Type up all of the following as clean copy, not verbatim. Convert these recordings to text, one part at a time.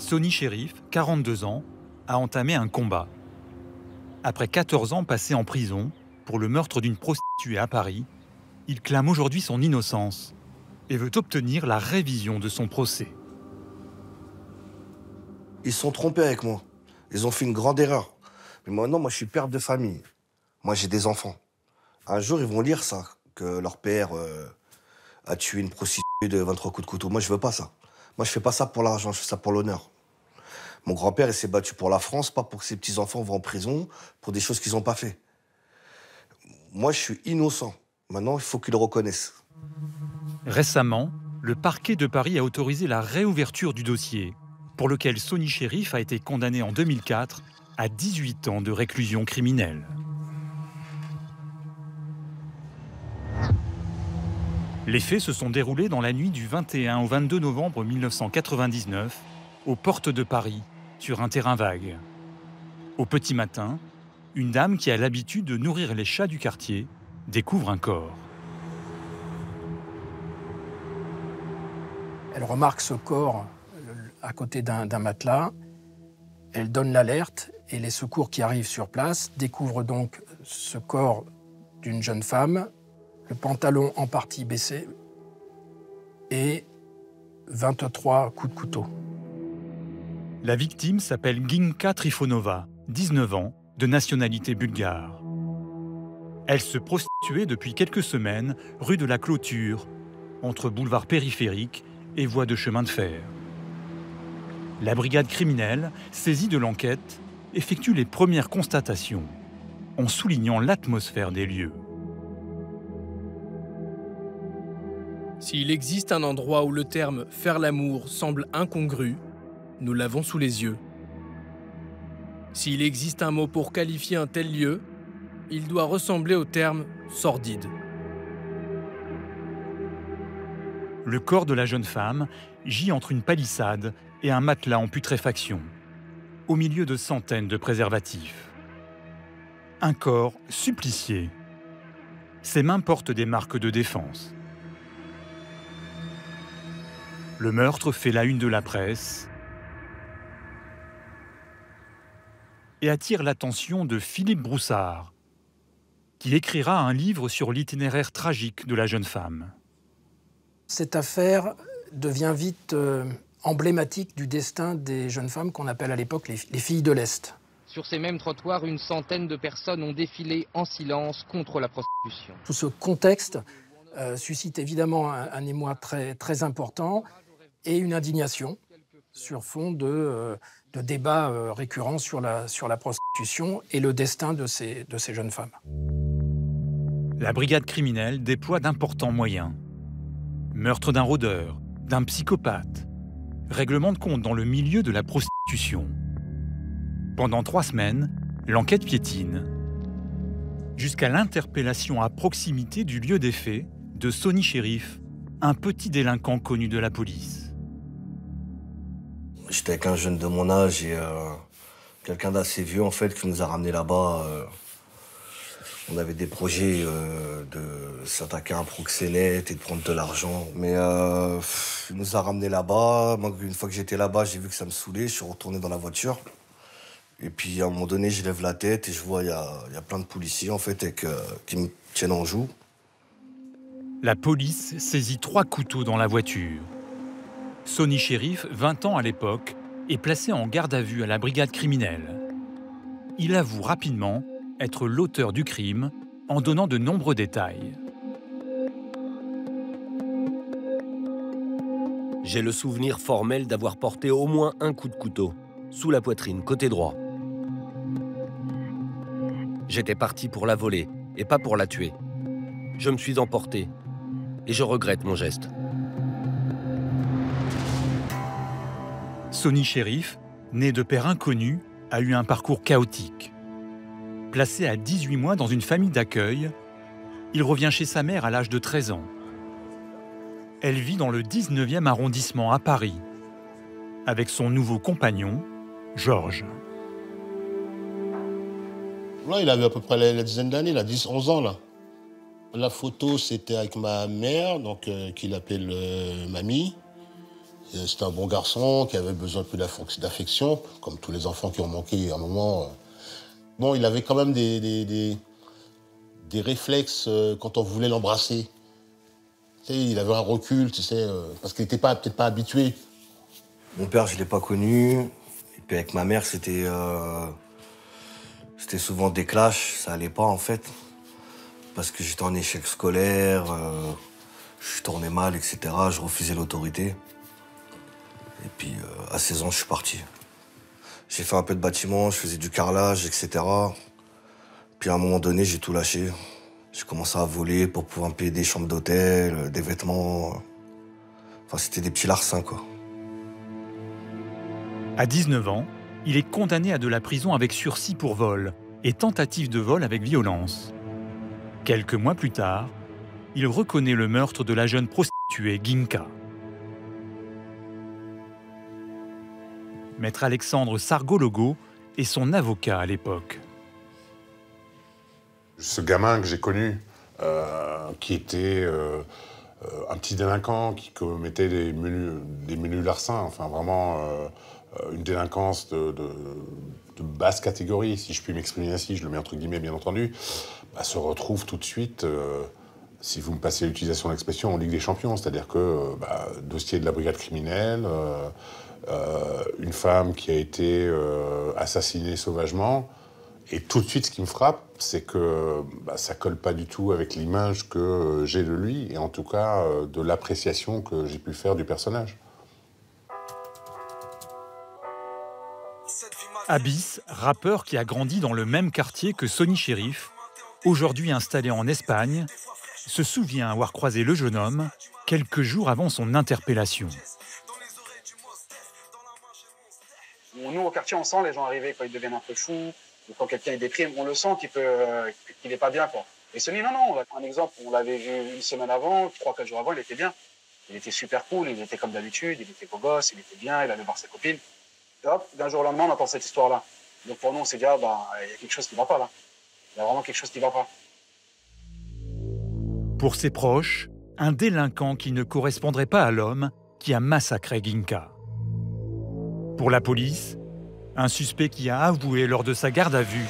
Sonny Sherif, 42 ans, a entamé un combat. Après 14 ans passés en prison pour le meurtre d'une prostituée à Paris, il clame aujourd'hui son innocence et veut obtenir la révision de son procès. Ils se sont trompés avec moi. Ils ont fait une grande erreur. Mais maintenant, moi, je suis père de famille. Moi, j'ai des enfants. Un jour, ils vont lire ça, que leur père a tué une prostituée de 23 coups de couteau. Moi, je veux pas ça. Moi, je fais pas ça pour l'argent, je fais ça pour l'honneur. Mon grand-père, il s'est battu pour la France, pas pour que ses petits-enfants vont en prison pour des choses qu'ils n'ont pas fait. Moi, je suis innocent. Maintenant, il faut qu'ils le reconnaissent. Récemment, le parquet de Paris a autorisé la réouverture du dossier, pour lequel Sonny Sherif a été condamné en 2004 à 18 ans de réclusion criminelle. Les faits se sont déroulés dans la nuit du 21 au 22 novembre 1999, aux portes de Paris, sur un terrain vague. Au petit matin, une dame qui a l'habitude de nourrir les chats du quartier découvre un corps. Elle remarque ce corps à côté d'un matelas. Elle donne l'alerte et les secours qui arrivent sur place découvrent donc ce corps d'une jeune femme, le pantalon en partie baissé et 23 coups de couteau. La victime s'appelle Ginka Trifonova, 19 ans, de nationalité bulgare. Elle se prostituait depuis quelques semaines rue de la Clôture, entre boulevard périphérique et voie de chemin de fer. La brigade criminelle, saisie de l'enquête, effectue les premières constatations, en soulignant l'atmosphère des lieux. S'il existe un endroit où le terme « faire l'amour » semble incongru, nous l'avons sous les yeux. S'il existe un mot pour qualifier un tel lieu, il doit ressembler au terme « sordide ». Le corps de la jeune femme gît entre une palissade et un matelas en putréfaction, au milieu de centaines de préservatifs. Un corps supplicié. Ses mains portent des marques de défense. Le meurtre fait la une de la presse et attire l'attention de Philippe Broussard, qui écrira un livre sur l'itinéraire tragique de la jeune femme. Cette affaire devient vite emblématique du destin des jeunes femmes qu'on appelle à l'époque les filles de l'Est. Sur ces mêmes trottoirs, une centaine de personnes ont défilé en silence contre la prostitution. Tout ce contexte suscite évidemment un émoi très important et une indignation sur fond de débats récurrents sur la prostitution et le destin de ces jeunes femmes. La brigade criminelle déploie d'importants moyens. Meurtre d'un rôdeur, d'un psychopathe, règlement de compte dans le milieu de la prostitution. Pendant 3 semaines, l'enquête piétine, jusqu'à l'interpellation à proximité du lieu des faits de Sonny Sherif, un petit délinquant connu de la police. J'étais avec un jeune de mon âge et quelqu'un d'assez vieux en fait qui nous a ramenés là-bas. On avait des projets de s'attaquer à un proxénète et de prendre de l'argent. Mais il nous a ramenés là-bas. Moi, une fois que j'étais là-bas, j'ai vu que ça me saoulait. Je suis retourné dans la voiture. Et puis à un moment donné, je lève la tête et je vois il y a plein de policiers en fait qui me tiennent en joue. La police saisit 3 couteaux dans la voiture. Sonny Sherif, 20 ans à l'époque, est placé en garde à vue à la brigade criminelle. Il avoue rapidement être l'auteur du crime en donnant de nombreux détails. J'ai le souvenir formel d'avoir porté au moins un coup de couteau, sous la poitrine, côté droit. J'étais parti pour la voler et pas pour la tuer. Je me suis emporté et je regrette mon geste. Sonny Sherif, né de père inconnu, a eu un parcours chaotique. Placé à 18 mois dans une famille d'accueil, il revient chez sa mère à l'âge de 13 ans. Elle vit dans le 19e arrondissement à Paris, avec son nouveau compagnon, Georges. Là, il avait à peu près la dizaine d'années, là, 10-11 ans. Là. La photo, c'était avec ma mère, donc qu'il appelle mamie. C'était un bon garçon qui avait besoin de peu d'affection, comme tous les enfants qui ont manqué à un moment. Bon, il avait quand même des réflexes quand on voulait l'embrasser. Tu sais, il avait un recul, tu sais, parce qu'il n'était peut-être pas habitué. Mon père, je ne l'ai pas connu. Et puis avec ma mère, c'était souvent des clashs. Ça allait pas, en fait. Parce que j'étais en échec scolaire, je tournais mal, etc. Je refusais l'autorité. Et puis, à 16 ans, je suis parti. J'ai fait un peu de bâtiment, je faisais du carrelage, etc. Puis à un moment donné, j'ai tout lâché. J'ai commencé à voler pour pouvoir me payer des chambres d'hôtel, des vêtements. Enfin, c'était des petits larcins, quoi. À 19 ans, il est condamné à de la prison avec sursis pour vol et tentative de vol avec violence. Quelques mois plus tard, il reconnaît le meurtre de la jeune prostituée Ginka. Maître Alexandre Sargologo est son avocat à l'époque. Ce gamin que j'ai connu, qui était un petit délinquant, qui commettait des menus larcins, enfin vraiment une délinquance de basse catégorie, si je puis m'exprimer ainsi, je le mets entre guillemets bien entendu, se retrouve tout de suite, si vous me passez l'utilisation de l'expression, en Ligue des Champions, c'est-à-dire que dossier de la brigade criminelle, une femme qui a été assassinée sauvagement. Et tout de suite, ce qui me frappe, c'est que ça colle pas du tout avec l'image que j'ai de lui, et en tout cas de l'appréciation que j'ai pu faire du personnage. Abyss, rappeur qui a grandi dans le même quartier que Sonny Chérif, aujourd'hui installé en Espagne, se souvient avoir croisé le jeune homme quelques jours avant son interpellation. Nous, au quartier, on sent les gens arriver quand ils deviennent un peu fous, ou quand quelqu'un déprime, on le sent qu'il n'est pas bien, quoi. Et Sonny, non, un exemple, on l'avait vu une semaine avant, 3-4 jours avant, il était bien. Il était super cool, il était comme d'habitude, il était beau gosse, il était bien, il allait voir ses copines. Et hop, d'un jour au lendemain, on entend cette histoire-là. Donc pour nous, on s'est dit, il y a quelque chose qui ne va pas là. Il y a vraiment quelque chose qui ne va pas. Pour ses proches, un délinquant qui ne correspondrait pas à l'homme qui a massacré Ginka. Pour la police, un suspect qui a avoué lors de sa garde à vue.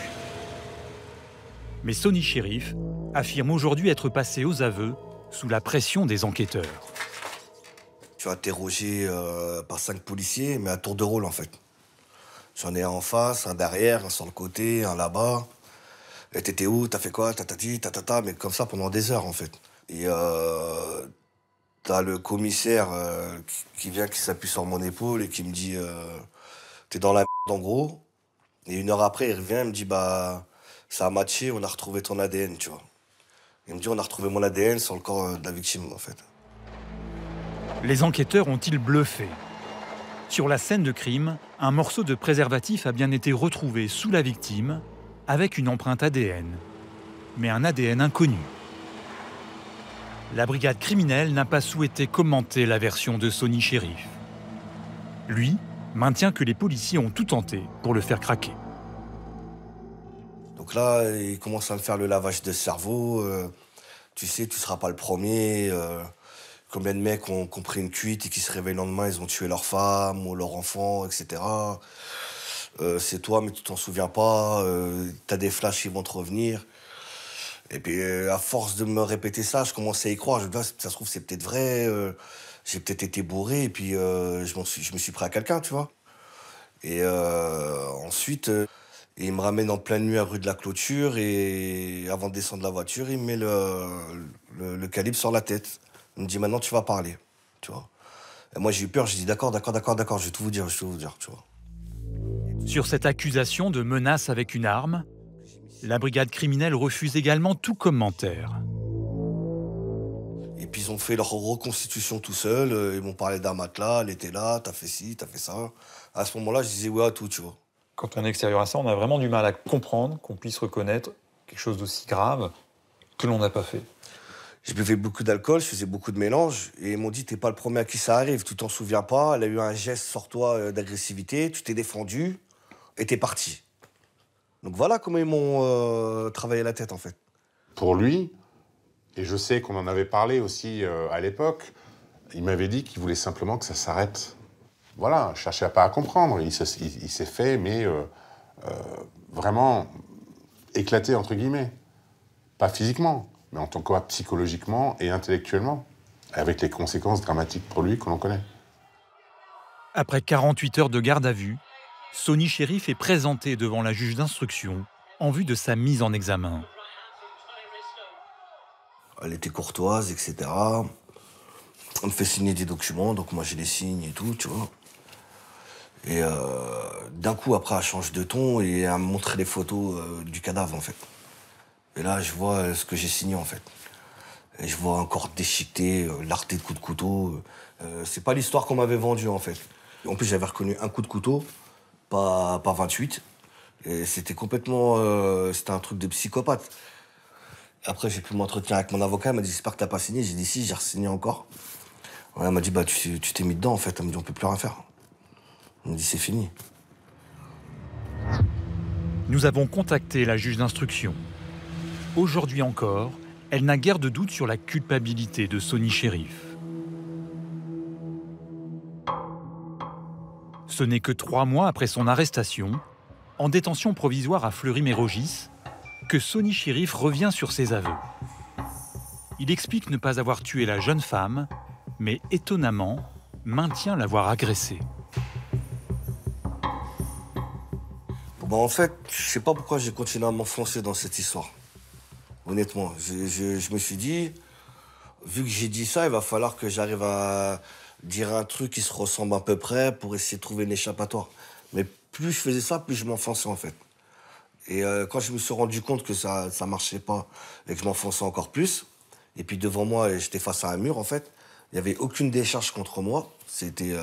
Mais Sonny Chérif affirme aujourd'hui être passé aux aveux sous la pression des enquêteurs. Je suis interrogé par 5 policiers, mais à tour de rôle, en fait. J'en ai un en face, un derrière, un sur le côté, un là-bas. Et t'étais où? T'as fait quoi? Tatati, tatata, mais comme ça pendant des heures, en fait. Et t'as le commissaire qui vient, qui s'appuie sur mon épaule et qui me dit t'es dans la merde, en gros. Et 1 heure après, il revient, il me dit ça a matché, on a retrouvé ton ADN, tu vois. Il me dit on a retrouvé mon ADN sur le corps de la victime, en fait. Les enquêteurs ont-ils bluffé? Sur la scène de crime, un morceau de préservatif a bien été retrouvé sous la victime avec une empreinte ADN, mais un ADN inconnu. La brigade criminelle n'a pas souhaité commenter la version de Sonny Chérif. Lui maintient que les policiers ont tout tenté pour le faire craquer. Donc là, il commence à me faire le lavage de cerveau. Tu sais, tu seras pas le premier. Combien de mecs ont pris une cuite et qui se réveillent le lendemain, ils ont tué leur femme ou leur enfant, etc. C'est toi, mais tu t'en souviens pas. T'as des flashs qui vont te revenir. Et puis, à force de me répéter ça, je commençais à y croire. Je me dis, ça se trouve, c'est peut-être vrai. J'ai peut-être été bourré et puis je me suis pris à quelqu'un, tu vois. Et ensuite, il me ramène en pleine nuit à rue de la Clôture et avant de descendre de la voiture, il me met le calibre sur la tête. Il me dit, maintenant, tu vas parler, tu vois. Et moi, j'ai eu peur, j'ai dit, d'accord, je vais tout vous dire, tu vois. Sur cette accusation de menace avec une arme, la brigade criminelle refuse également tout commentaire. Et puis, ils ont fait leur reconstitution tout seuls. Ils m'ont parlé d'un matelas, elle était là, t'as fait ci, t'as fait ça. À ce moment-là, je disais, ouais, à tout, tu vois. Quand on est extérieur à ça, on a vraiment du mal à comprendre qu'on puisse reconnaître quelque chose d'aussi grave que l'on n'a pas fait. Je buvais beaucoup d'alcool, je faisais beaucoup de mélange, et ils m'ont dit, t'es pas le premier à qui ça arrive, tu t'en souviens pas, elle a eu un geste sur toi d'agressivité, tu t'es défendu, et t'es parti. Donc voilà comment ils m'ont travaillé la tête, en fait. Pour lui, et je sais qu'on en avait parlé aussi à l'époque, Il m'avait dit qu'il voulait simplement que ça s'arrête. Voilà, je cherchais pas à comprendre. Il s'est fait, mais vraiment éclaté, entre guillemets. Pas physiquement, mais en tant que psychologiquement et intellectuellement, avec les conséquences dramatiques pour lui que l'on connaît. Après 48 heures de garde à vue, Sony Chérif est présenté devant la juge d'instruction en vue de sa mise en examen. Elle était courtoise, etc. On me fait signer des documents, donc moi je les signe et tout, tu vois. Et d'un coup, après, elle change de ton et elle me montre les photos du cadavre, en fait. Et là, je vois ce que j'ai signé, en fait. Et je vois un corps déchiqueté, larté de coups de couteau. C'est pas l'histoire qu'on m'avait vendue, en fait. En plus, j'avais reconnu un coup de couteau, pas 28. Et c'était complètement... c'était un truc de psychopathe. Après, j'ai pu m'entretenir avec mon avocat. Elle m'a dit, j'espère que t'as pas signé. J'ai dit, si, j'ai re-signé encore. Ouais, elle m'a dit, bah, tu t'es mis dedans, en fait. Elle m'a dit, on peut plus rien faire. Elle m'a dit, c'est fini. Nous avons contacté la juge d'instruction. Aujourd'hui encore, elle n'a guère de doute sur la culpabilité de Sony Chérif. Ce n'est que 3 mois après son arrestation, en détention provisoire à Fleury-Mérogis, que Sony Chérif revient sur ses aveux. Il explique ne pas avoir tué la jeune femme, mais étonnamment, maintient l'avoir agressée. Bon, en fait, je sais pas pourquoi j'ai continué à m'enfoncer dans cette histoire. Honnêtement, je me suis dit, vu que j'ai dit ça, il va falloir que j'arrive à dire un truc qui se ressemble à peu près pour essayer de trouver une échappatoire. Mais plus je faisais ça, plus je m'enfonçais en fait. Et quand je me suis rendu compte que ça marchait pas et que je m'enfonçais encore plus, et puis devant moi, j'étais face à un mur en fait, il n'y avait aucune décharge contre moi. C'était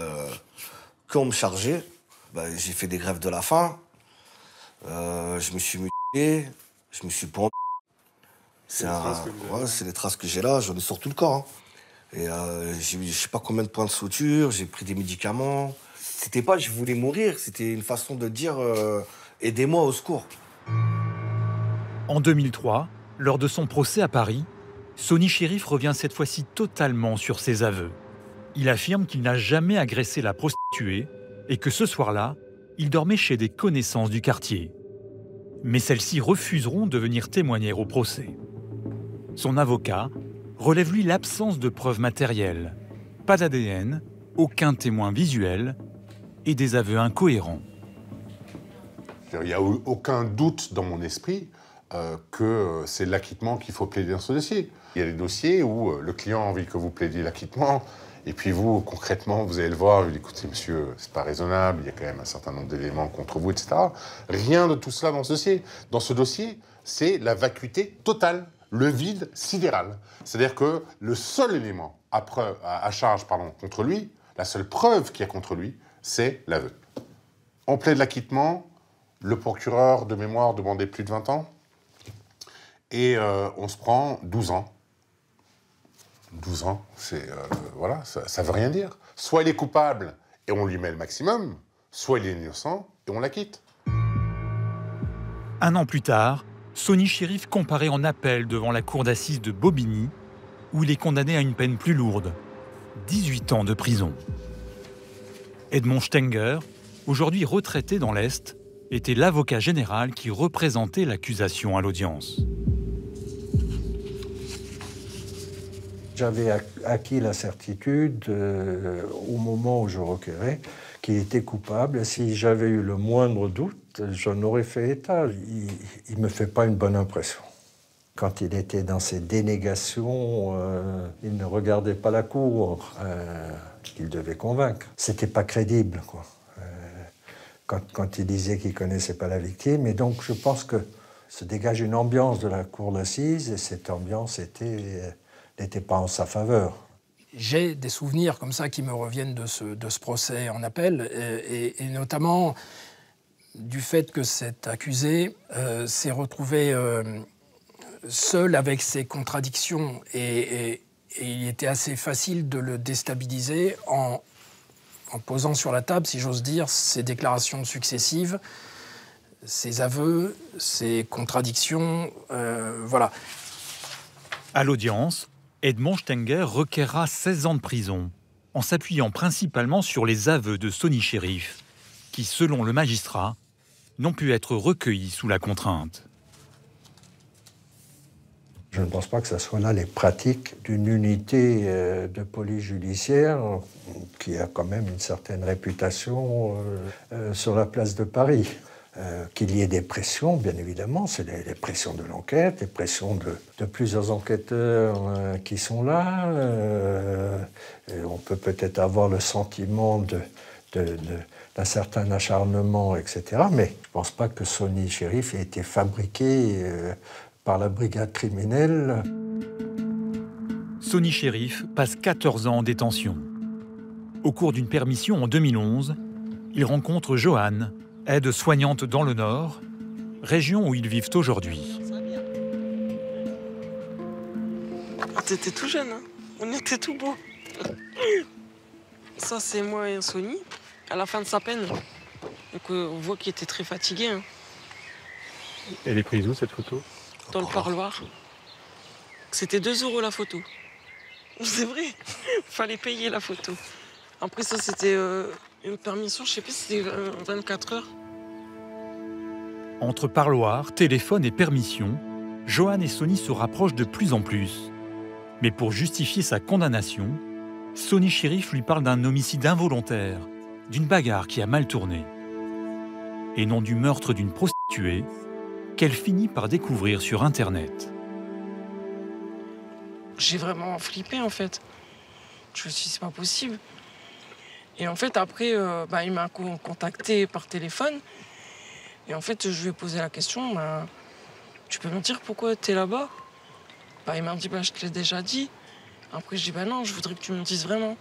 qu'on me chargeait. Bah, j'ai fait des grèves de la faim. Je me suis mutilé, je me suis pendu. C'est les traces que j'ai là, j'en ai sur tout le corps. Hein. Et j'ai eu je sais pas combien de points de suture, j'ai pris des médicaments. C'était pas je voulais mourir, c'était une façon de dire aidez-moi au secours. En 2003, lors de son procès à Paris, Sony Chérif revient cette fois-ci totalement sur ses aveux. Il affirme qu'il n'a jamais agressé la prostituée et que ce soir-là, il dormait chez des connaissances du quartier. Mais celles-ci refuseront de venir témoigner au procès. Son avocat relève lui l'absence de preuves matérielles, pas d'ADN, aucun témoin visuel et des aveux incohérents. Il n'y a aucun doute dans mon esprit que c'est l'acquittement qu'il faut plaider dans ce dossier. Il y a des dossiers où le client a envie que vous plaidiez l'acquittement, et puis vous, concrètement, vous allez le voir, vous dites, écoutez, monsieur, c'est pas raisonnable, il y a quand même un certain nombre d'éléments contre vous, etc. Rien de tout cela dans ce dossier. Dans ce dossier, c'est la vacuité totale, le vide sidéral. C'est-à-dire que le seul élément à charge contre lui, la seule preuve qu'il y a contre lui, c'est l'aveu. On plaide l'acquittement, le procureur de mémoire demandait plus de 20 ans, et on se prend 12 ans. 12 ans, c'est voilà, ça veut rien dire. Soit il est coupable et on lui met le maximum, soit il est innocent et on l'acquitte. 1 an plus tard, Sony Chérif comparaît en appel devant la cour d'assises de Bobigny, où il est condamné à une peine plus lourde, 18 ans de prison. Edmond Stenger, aujourd'hui retraité dans l'Est, était l'avocat général qui représentait l'accusation à l'audience. J'avais acquis la certitude, au moment où je requérais, qu'il était coupable. Si j'avais eu le moindre doute, j'en aurais fait état. Il ne me fait pas une bonne impression. Quand il était dans ses dénégations, il ne regardait pas la cour qu'il devait convaincre. C'était pas crédible, quoi. Quand il disait qu'il ne connaissait pas la victime. Et donc, je pense que se dégage une ambiance de la cour d'assises, et cette ambiance n'était pas en sa faveur. J'ai des souvenirs comme ça qui me reviennent de ce procès en appel, et notamment du fait que cet accusé s'est retrouvé seul avec ses contradictions, et il était assez facile de le déstabiliser en posant sur la table, si j'ose dire, ses déclarations successives, ses aveux, ses contradictions, voilà. À l'audience, Edmond Stenger requerra 16 ans de prison, en s'appuyant principalement sur les aveux de Sony Chérif, qui, selon le magistrat, n'ont pu être recueillis sous la contrainte. Je ne pense pas que ce soit là les pratiques d'une unité de police judiciaire qui a quand même une certaine réputation sur la place de Paris. Qu'il y ait des pressions, bien évidemment, c'est les pressions de l'enquête, les pressions de plusieurs enquêteurs qui sont là. On peut peut-être avoir le sentiment d'un certain acharnement, etc. Mais je ne pense pas que Sony Chérif ait été fabriqué par la brigade criminelle. Sony Chérif passe 14 ans en détention. Au cours d'une permission en 2011, il rencontre Joanne, aide-soignante dans le Nord, région où ils vivent aujourd'hui. T'étais tout jeune, hein. On était tout beau. Ça, c'est moi et Sony, à la fin de sa peine. Donc, on voit qu'il était très fatigué. Hein. Elle est prise où, cette photo? Dans le parloir. C'était 2 € la photo. C'est vrai, fallait payer la photo. Après ça, c'était une permission, je sais plus, c'était 24 heures. Entre parloir, téléphone et permission, Joanne et Sony se rapprochent de plus en plus. Mais pour justifier sa condamnation, Sony Chérif lui parle d'un homicide involontaire, d'une bagarre qui a mal tourné. Et non du meurtre d'une prostituée qu'elle finit par découvrir sur Internet. J'ai vraiment flippé, en fait. Je me suis dit, c'est pas possible. Et en fait, après, il m'a contacté par téléphone. Et en fait, je lui ai posé la question, tu peux me dire pourquoi tu es là-bas? Il m'a dit, je te l'ai déjà dit. Après, je dis, non, je voudrais que tu me dises vraiment.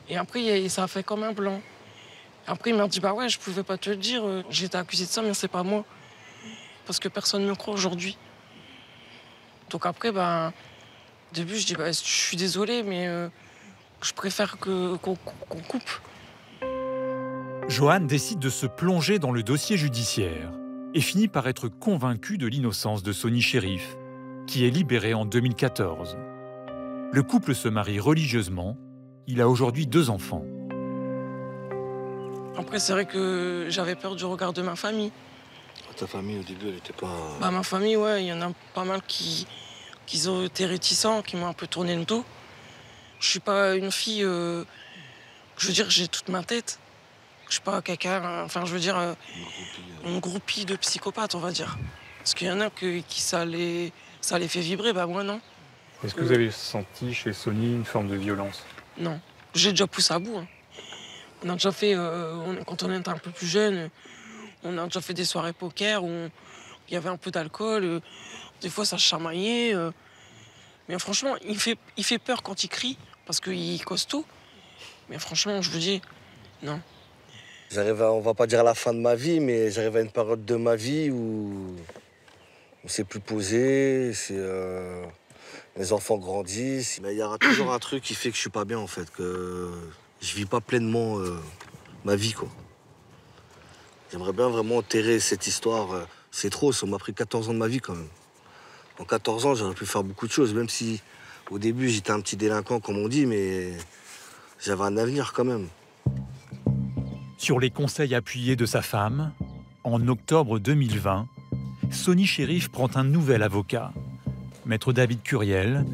Et après, ça a fait comme un blanc. Après, il m'a dit, ouais, je pouvais pas te le dire. J'ai été accusé de ça, mais c'est pas moi. Parce que personne ne me croit aujourd'hui. Donc après, au début, je dis, je suis désolé, mais je préfère qu'on coupe. Joanne décide de se plonger dans le dossier judiciaire et finit par être convaincue de l'innocence de Sony Chérif, qui est libéré en 2014. Le couple se marie religieusement. Il a aujourd'hui 2 enfants. Après, c'est vrai que j'avais peur du regard de ma famille. Ta famille, au début, elle n'était pas... Ma famille, ouais, il y en a pas mal qui ont été réticents, qui m'ont un peu tourné le dos. Je suis pas une fille... je veux dire, j'ai toute ma tête. Je suis pas quelqu'un... une groupie de psychopathes, on va dire. Parce qu'il y en a qui ça les fait vibrer, moi non. Est-ce que vous avez senti chez Sony une forme de violence? Non. J'ai déjà poussé à bout. Hein. On a déjà fait... quand on était un peu plus jeune, on a déjà fait des soirées poker où il y avait un peu d'alcool. Des fois, ça chamaillait. Mais franchement, il fait peur quand il crie, parce qu'il est costaud. Mais franchement, je vous dis, non. On va pas dire la fin de ma vie, mais j'arrive à une période de ma vie où on s'est plus posé, les enfants grandissent. Mais il y aura toujours un truc qui fait que je suis pas bien, en fait, que je vis pas pleinement ma vie, quoi. J'aimerais bien vraiment enterrer cette histoire. C'est trop, ça m'a pris 14 ans de ma vie, quand même. En 14 ans, j'aurais pu faire beaucoup de choses, même si au début, j'étais un petit délinquant, comme on dit, mais j'avais un avenir, quand même. Sur les conseils appuyés de sa femme, en octobre 2020, Sony Chérif prend un nouvel avocat, Maître David Curiel,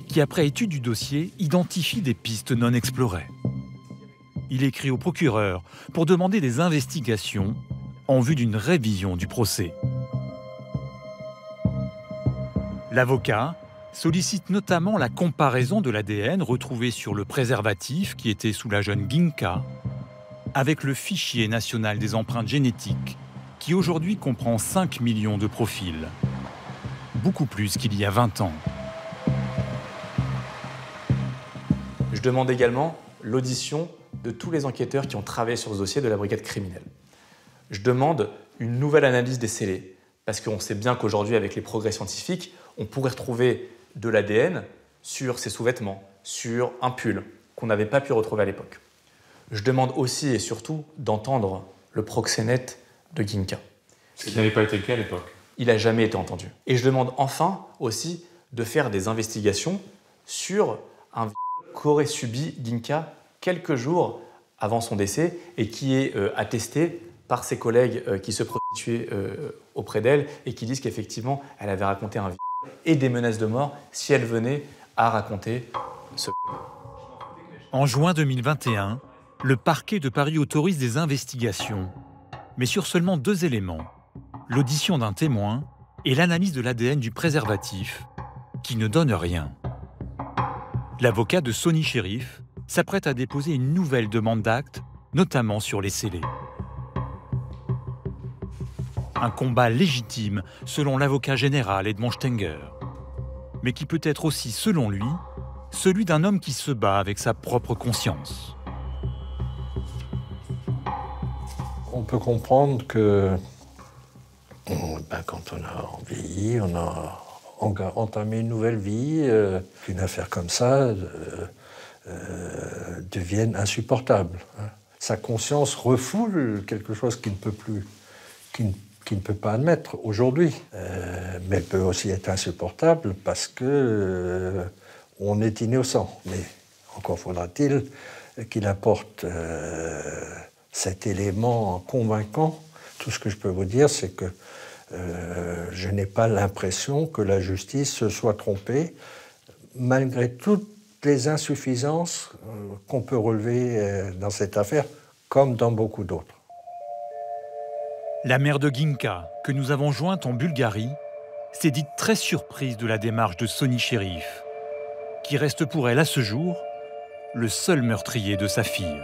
qui, après étude du dossier, identifie des pistes non explorées. Il écrit au procureur pour demander des investigations en vue d'une révision du procès. L'avocat sollicite notamment la comparaison de l'ADN retrouvé sur le préservatif qui était sous la jeune Ginka avec le fichier national des empreintes génétiques qui aujourd'hui comprend 5 millions de profils. Beaucoup plus qu'il y a 20 ans. Je demande également l'audition de tous les enquêteurs qui ont travaillé sur ce dossier de la brigade criminelle. Je demande une nouvelle analyse des scellés, parce qu'on sait bien qu'aujourd'hui, avec les progrès scientifiques, on pourrait retrouver de l'ADN sur ses sous-vêtements, sur un pull, qu'on n'avait pas pu retrouver à l'époque. Je demande aussi et surtout d'entendre le proxénète de Ginka. Ce qui n'avait pas été le cas à l'époque. Il n'a jamais été entendu. Et je demande enfin aussi de faire des investigations sur un viol qu'aurait subi Ginka quelques jours avant son décès et qui est attesté par ses collègues qui se prostituaient auprès d'elle et qui disent qu'effectivement, elle avait raconté un viol et des menaces de mort si elle venait à raconter ce viol. En juin 2021, le parquet de Paris autorise des investigations, mais sur seulement 2 éléments, l'audition d'un témoin et l'analyse de l'ADN du préservatif, qui ne donne rien. L'avocat de Sony Chérif s'apprête à déposer une nouvelle demande d'acte, notamment sur les scellés. Un combat légitime, selon l'avocat général Edmond Stenger, mais qui peut être aussi, selon lui, celui d'un homme qui se bat avec sa propre conscience. On peut comprendre que quand on a vieilli, on a entamé une nouvelle vie, qu'une affaire comme ça devienne insupportable. Sa conscience refoule quelque chose qu'il ne peut plus, qu'il ne peut pas admettre aujourd'hui. Mais elle peut aussi être insupportable parce que on est innocent. Mais encore faudra-t-il qu'il apporte cet élément convaincant. Tout ce que je peux vous dire, c'est que je n'ai pas l'impression que la justice se soit trompée, malgré toutes les insuffisances qu'on peut relever dans cette affaire, comme dans beaucoup d'autres. La mère de Ginka, que nous avons jointe en Bulgarie, s'est dite très surprise de la démarche de Sony Chérif, qui reste pour elle à ce jour le seul meurtrier de sa fille.